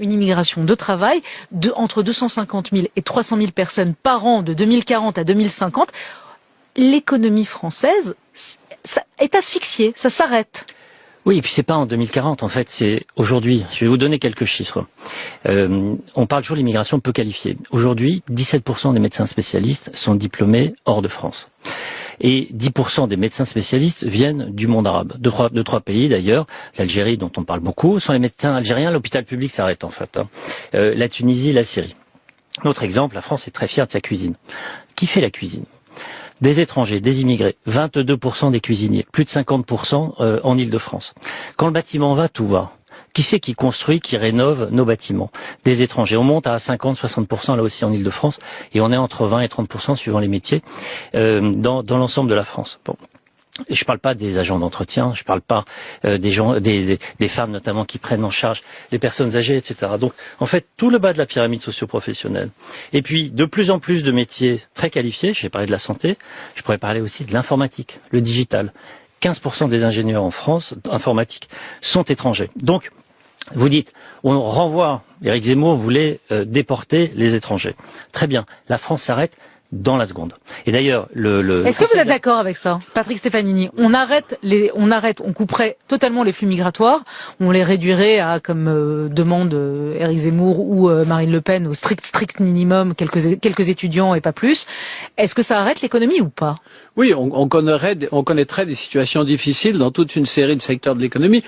une immigration de travail entre 250 000 et 300 000 personnes par an de 2040 à 2050. L'économie française est asphyxiée, ça s'arrête. Oui, et puis c'est pas en 2040, en fait, c'est aujourd'hui. Je vais vous donner quelques chiffres. On parle toujours de l'immigration peu qualifiée. Aujourd'hui, 17% des médecins spécialistes sont diplômés hors de France. Et 10% des médecins spécialistes viennent du monde arabe. De trois pays d'ailleurs. L'Algérie, dont on parle beaucoup, sont les médecins algériens. L'hôpital public s'arrête en fait. La Tunisie, la Syrie. Autre exemple, la France est très fière de sa cuisine. Qui fait la cuisine ? Des étrangers, des immigrés, 22% des cuisiniers, plus de 50% en Île-de-France. Quand le bâtiment va, tout va. Qui c'est qui construit, qui rénove nos bâtiments? Des étrangers. On monte à 50-60% là aussi en Île-de-France et on est entre 20 et 30% suivant les métiers dans l'ensemble de la France. Bon. Et je parle pas des agents d'entretien, je parle pas des gens, des femmes notamment qui prennent en charge les personnes âgées, etc. Donc, en fait, tout le bas de la pyramide socio-professionnelle. Et puis, de plus en plus de métiers très qualifiés. J'ai parlé de la santé, je pourrais parler aussi de l'informatique, le digital. 15% des ingénieurs en France, informatique, sont étrangers. Donc, vous dites, on renvoie, Éric Zemmour voulait déporter les étrangers. Très bien, la France s'arrête dans la seconde. Et d'ailleurs, Est-ce que vous êtes d'accord avec ça, Patrick Stefanini? On couperait totalement les flux migratoires, on les réduirait à, comme demande Éric Zemmour ou Marine Le Pen, au strict minimum, quelques étudiants et pas plus. Est-ce que ça arrête l'économie ou pas? Oui, on connaîtrait des situations difficiles dans toute une série de secteurs de l'économie.